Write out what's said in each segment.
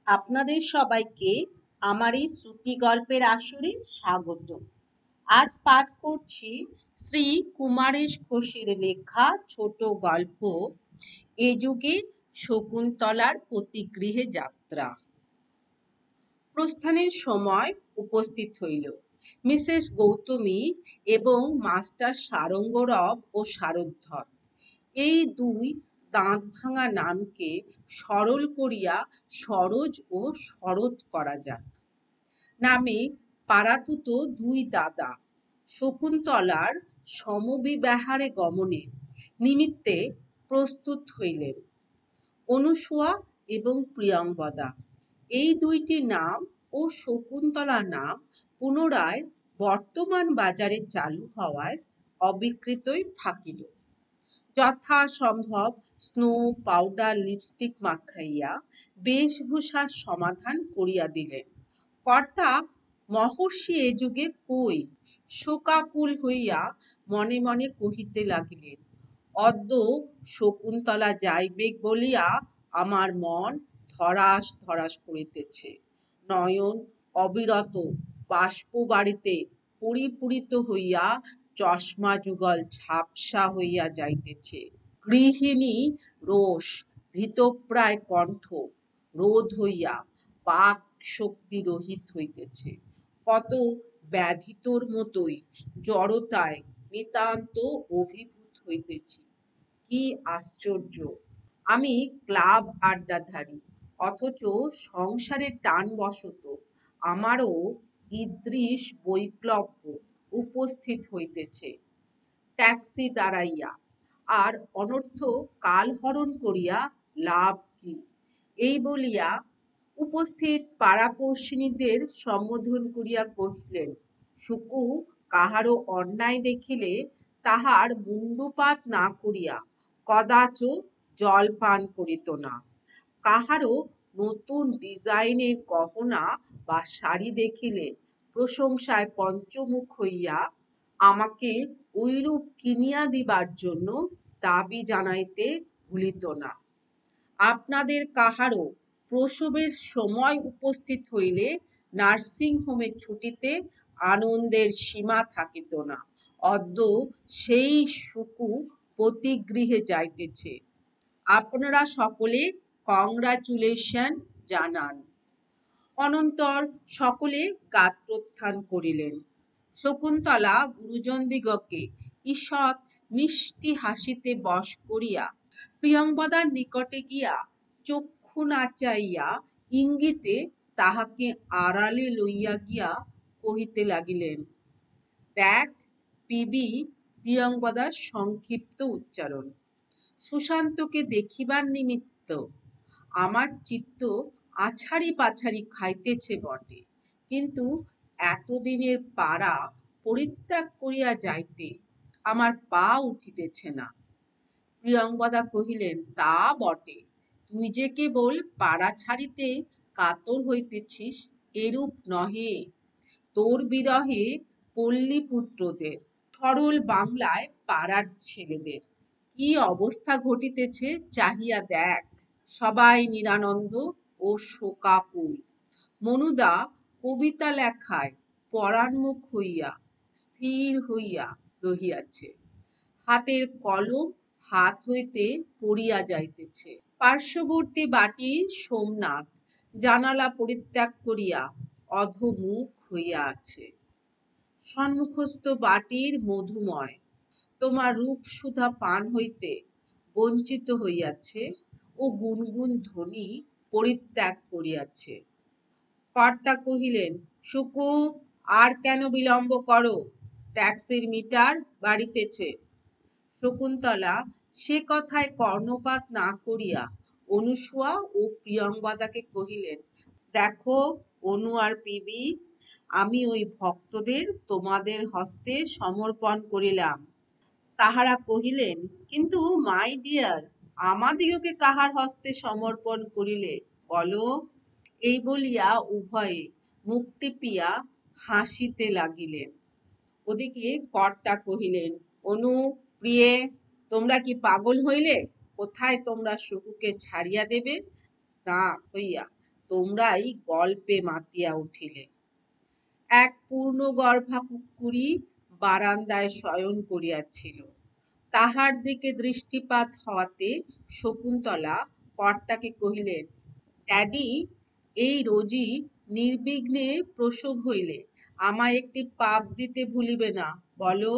আপনাদের সবাইকে আমার এই শ্রুতি গল্পের আসরে স্বাগত। আজ পাঠ করছি শ্রী কুমারেশ ঘোষের লেখা ছোট গল্প এ যুগে শকুন্তলার পতিগৃহে যাত্রা। প্রস্থানের সময় উপস্থিত হইল। মিসেস গৌতমী এবং মাস্টার সারঙ্গরব ও সারধ্বত এই দুই দাঁত ভাঙা নামকে সরল করিয়া সরোজ ও শরৎ করা যাক। নামে পাড়াতুতো দুই দাদা শকুন্তলার সমবিবাহারে গমনের নিমিত্তে প্রস্তুত হইলেন। অনুসূয়া এবং প্রিয়ংবদা এই দুইটি নাম ও শকুন্তলা নাম পুনরায় বর্তমান বাজারে চালু হওয়ায় অবিকৃতই থাকিল। যথাসম্ভব স্নো পাউডার লিপস্টিক মাখাইয়া বেশভূষার সমাধান করিয়া দিলেন। কর্তা মহর্ষি এ যুগে কই? শোকাকুল হইয়া মনে মনে কহিতে লাগিলেন, অদ্য শকুন্তলা যাইবেক বলিয়া আমার মন ধরাস ধরাস করিতেছে। নয়ন অবিরত বাষ্প বাড়িতে পরিপূরিত হইয়া চশমা যুগল ঝাপসা হইয়া যাইতেছে। গৃহিণী রোষ ভীতপ্রায় কণ্ঠ রোধ হইয়া বাক শক্তি রহিত হইতেছে। কত ব্যাধিতর মতোই জড়তায় নিতান্ত অভিভূত হইতেছি। কি আশ্চর্য! আমি ক্লাব আড্ডাধারী, অথচ সংসারের টানবশত আমারও ঈদৃশ বৈক্লব্য উপস্থিত হইতেছে। ট্যাক্সি দাঁড়াইয়া আর অনর্থ কালহরণ করিয়া লাভ কি? এই বলিয়া উপস্থিত পাড়াপড়শিনীদের সম্বোধন করিয়া কহিলেন, শুকু কাহারও অন্যায় দেখিলে তাহার মুণ্ডুপাত না করিয়া কদাচ জলপান করিত না। কাহারও নতুন ডিজাইনের গহনা বা শাড়ি দেখিলে প্রশংসায় পঞ্চমুখ হইয়া আমাকে ঐরূপ কিনিয়া দিবার জন্য দাবি জানাইতে ভুলিত না। আপনাদের কাহারও প্রসবের সময় উপস্থিত হইলে নার্সিং হোমে ছুটিতে আনন্দের সীমা থাকিত না। অদ্য সেই শুকু পতিগৃহে যাইতেছে। আপনারা সকলে কংগ্রাচুলেশন জানান। অনন্তর সকলে গাত্রোত্থান করিলেন। শকুন্তলা গুরুজনদিগকে ঈষৎ মিষ্টি হাসিতে বশ করিয়া প্রিয়ংবদার নিকটে গিয়া চক্ষু নাচাইয়া ইঙ্গিতে তাহাকে আড়ালে লইয়া গিয়া কহিতে লাগিলেন, দেখ পিবি। প্রিয়ংবদার সংক্ষিপ্ত উচ্চারণ। সুশান্তকে দেখিবার নিমিত্ত আমার চিত্ত আছাড়ি পাছাড়ি খাইতেছে বটে, কিন্তু এতদিনের পাড়া পরিত্যাগ করিয়া যাইতে আমার পা উঠিতেছে না। প্রিয়ংবদা কহিলেন, তা বটে, তুই যে কেবল পাড়া ছাড়িতে কাতর হইতেছিস এরূপ নহে। তোর বিরহে পল্লীপুত্রদের, সরল বাংলায় পাড়ার ছেলেদের কি অবস্থা ঘটিতেছে চাহিয়া দেখ। সবাই নিরানন্দ ও শোকাকুল। মনুদা কবিতা লেখায় পরাণমুখ হইয়া স্থির হইয়া রহিয়াছে। হাতের কলম হাত হইতে পড়িয়া যাইতেছে। পার্শ্ববর্তী বাটির সোমনাথ জানালা পরিত্যাগ করিয়া অধোমুখ হইয়া আছে। সম্মুখস্থ বাটির মধুময় তোমার রূপ সুধা পান হইতে বঞ্চিত হইয়াছে ও গুনগুন ধ্বনি পরিত্যাগ করিয়াছে। কর্তা কহিলেন, শুকু আর কেন বিলম্ব করো, ট্যাক্সির মিটার বাড়িতেছে। শকুন্তলা সে কথায় কর্ণপাত না করিয়া অনুসূয়া ও প্রিয়ংবদাকে কহিলেন, দেখো অনু আর পিবি, আমি ওই ভক্তদের তোমাদের হস্তে সমর্পণ করিলাম। তাহারা কহিলেন, কিন্তু মাই ডিয়ার, আমাদিগকে কাহার হস্তে সমর্পণ করিলে বলো? এই বলিয়া উভয়ে মুখ টিপিয়া হাসিতে লাগিলেন। ওদিকে কর্তা কহিলেন, অনু, প্রিয়ে, তোমরা কি পাগল হইলে? কোথায় তোমরা শুকুকে ছাড়িয়া দেবে? না হইয়া তোমরাই গল্পে মাতিয়া উঠিলে। এক পূর্ণগর্ভা কুক্কুরী বারান্দায় শয়ন করিয়াছিল। তাহার দিকে দৃষ্টিপাত হওয়াতে শকুন্তলা কর্তাকে কহিলেন, ড্যাডি, এই রোজই নির্বিঘ্নে প্রসব হইলে আমায় একটি পাপ দিতে ভুলিবে না, বলো।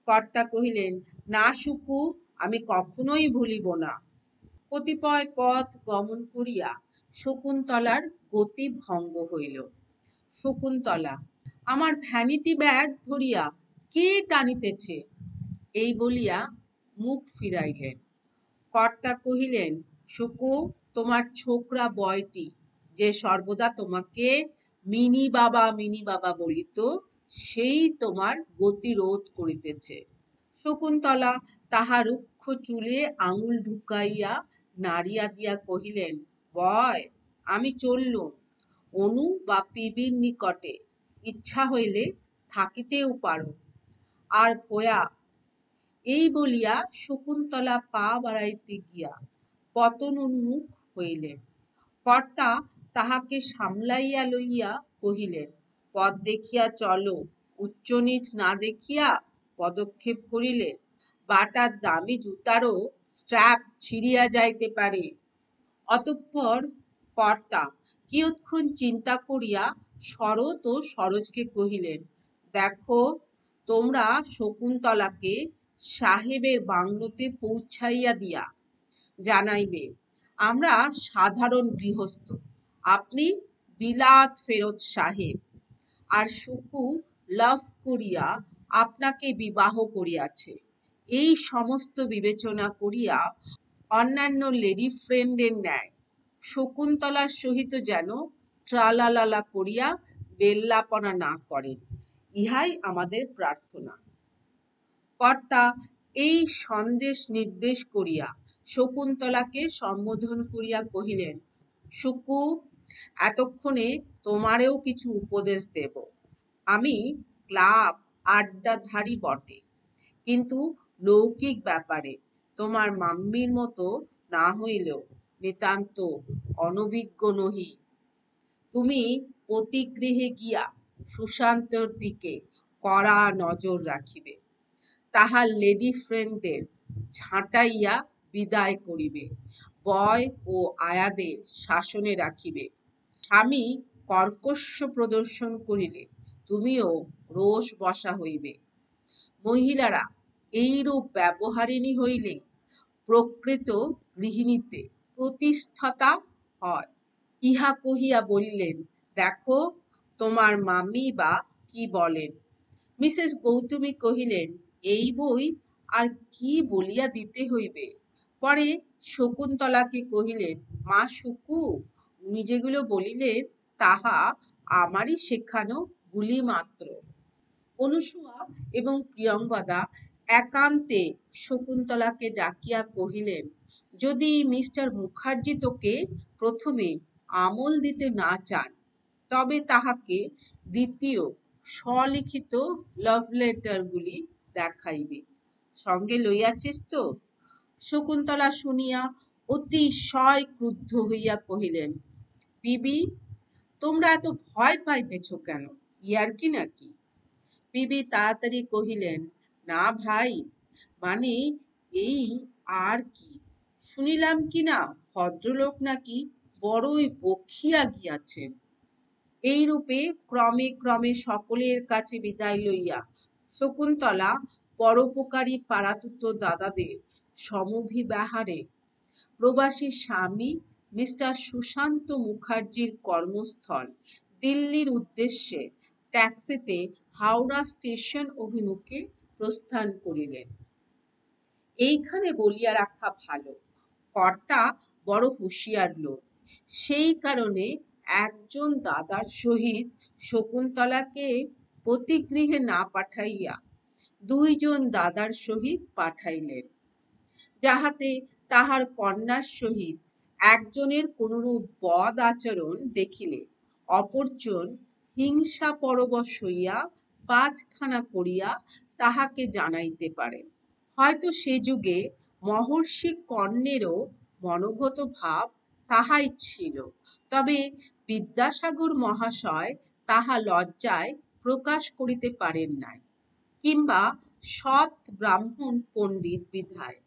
কর্তা কহিলেন, না শুকু, আমি কখনোই ভুলিব না। কতিপয় পথ গমন করিয়া শকুন্তলার গতি ভঙ্গ হইল। শকুন্তলা, আমার ভ্যানিটি ব্যাগ ধরিয়া কে টানিতেছে? এই বলিয়া মুখ ফিরাইলেন। কর্তা কহিলেন, শুকু, তোমার ছোকরা বয়টি যে সর্বদা তোমাকে মিনি বাবা বলিত, সেই তোমার গতিরোধ করিতেছে। শকুন্তলা তাহার রুক্ষ চুলে আঙুল ঢুকাইয়া নাড়িয়া দিয়া কহিলেন, বয়, আমি চললুম। অনু বা পিবির নিকটে ইচ্ছা হইলে থাকিতেও পারো, আর ভয়া। এই বলিয়া শকুন্তলা পা বাড়াইতে গিয়া পতন উন্মুখ হইলেন। কর্তা তাহাকে সামলাইয়া লইয়া কহিলেন, পথ দেখিয়া চলো, উচ্চ নিচ না দেখিয়া পদক্ষেপ করিলে বাটার দামি জুতারও স্ট্র্যাপ ছিঁড়িয়া যাইতে পারে। অতঃপর কর্তা কিয়ৎক্ষণ চিন্তা করিয়া শরৎ ও সরোজকে কহিলেন, দেখো, তোমরা শকুন্তলাকে সাহেবের বাংলোতে পৌঁছাইয়া দিয়া জানাইবে আমরা সাধারণ গৃহস্থ, আপনি বিলাত ফেরত সাহেব, আর শুকু লাভ করিয়া আপনাকে বিবাহ করিয়াছে। এই সমস্ত বিবেচনা করিয়া অন্যান্য লেডি ফ্রেন্ডের ন্যায় শকুন্তলার সহিত যেন ট্রালালালা করিয়া বেল্লাপনা না করেন, ইহাই আমাদের প্রার্থনা। কর্তা এই সন্দেশ নির্দেশ করিয়া শকুন্তলাকে সম্বোধন করিয়া কহিলেন, শুকু, এতক্ষণে তোমারেও কিছু উপদেশ দেব। আমি ক্লাব আড্ডাধারী বটে, কিন্তু লৌকিক ব্যাপারে তোমার মাম্মির মতো না হইলেও নিতান্ত অনভিজ্ঞ নহি। তুমি পতিগৃহে গিয়া সুশান্তর দিকে কড়া নজর রাখিবে, তাহার লেডি ফ্রেন্ডদের ছাঁটাইয়া বিদায় করিবে, বয় ও আয়াদের শাসনে রাখিবে। স্বামী কর্কশ প্রদর্শন করিলে তুমিও রোষ বসা হইবে। মহিলারা এইরূপ ব্যবহারিণী হইলে প্রকৃত গৃহিণীতে প্রতিষ্ঠাতা হয়। ইহা কহিয়া বলিলেন, দেখো, তোমার মামি বা কি বলেন। মিসেস গৌতমী কহিলেন, এই বই আর কি বলিয়া দিতে হইবে। পরে শকুন্তলাকে কহিলেন, মা শুকু, উনি যেগুলো বলিলেন তাহা আমারই শেখানো গুলি মাত্র। অনুসুয়া এবং প্রিয়ঙ্গদা একান্তে শকুন্তলাকে ডাকিয়া কহিলেন, যদি মিস্টার মুখার্জি তোকে প্রথমে আমল দিতে না চান, তবে তাহাকে দ্বিতীয় স্বলিখিত লাভ লেটারগুলি দেখাইবে। সঙ্গে লইয়াছিস তো? শকুন্তলা শুনিয়া অতিশয় ক্রুদ্ধ হইয়া কহিলেন, বিবি, তোমরা এত ভয় পাইতেছ কেন? ইয়ার্কি নাকি? বিবি তাড়াতাড়ি কহিলেন, না ভাই, মানে এই আর কি, শুনিলাম কি না ভদ্রলোক নাকি বড়ই বকিয়া গিয়াছেন। এইরূপে ক্রমে ক্রমে সকলের কাছে বিদায় লইয়া শকুন্তলা পরোপকারী পাড়াতুতো দাদাদের সমভিব্যাহারে প্রবাসী স্বামী মিস্টার সুশান্ত মুখার্জির কর্মস্থল দিল্লির উদ্দেশ্যে ট্যাক্সিতে হাওড়া স্টেশন অভিমুখে প্রস্থান করিলেন। এইখানে বলিয়া রাখা ভালো, কর্তা বড় হুঁশিয়ার লোক, সেই কারণে একজন দাদার সহিত শকুন্তলাকে পতিগৃহে না পাঠাইয়া দুইজন দাদার সহিত পাঠাইলেন, যাহাতে তাহার কন্যার সহিত একজনের কোনরূপ বদ আচরণ দেখিলে অপরজন হিংসা পরবশ হইয়া পাঁচখানা করিয়া তাহাকে জানাইতে পারেন। হয়তো সে যুগে মহর্ষি কর্ণেরও মনোগত ভাব তাহাই ছিল, তবে বিদ্যাসাগর মহাশয় তাহা লজ্জায় প্রকাশ করিতে পারেন নাই, কিংবা সৎ ব্রাহ্মণ পণ্ডিত বিধায়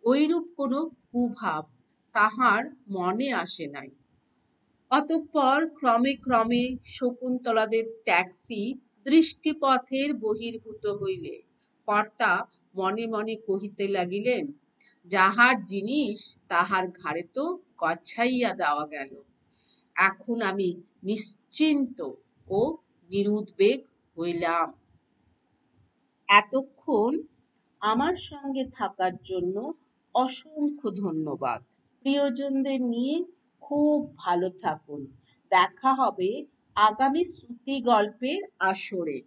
ঐরূপ কোনো কুভাব তাহার মনে আসে নাই। অতঃপর ক্রমে ক্রমে শকুন্তলাদের ট্যাক্সি দৃষ্টিপথের বহির্ভূত হইলে কর্তা মনে মনে কহিতে লাগিলেন, যাহার জিনিস তাহার ঘাড়ে তো গছাইয়া দেওয়া গেল, এখন আমি নিশ্চিন্ত ও নিরুদ্বেগ হইলাম। এতক্ষণ আমার সঙ্গে থাকার জন্য অসংখ্য ধন্যবাদ। প্রিয়জনদের নিয়ে খুব ভালো থাকুন। দেখা হবে আগামী শ্রুতি গল্পের আসরে।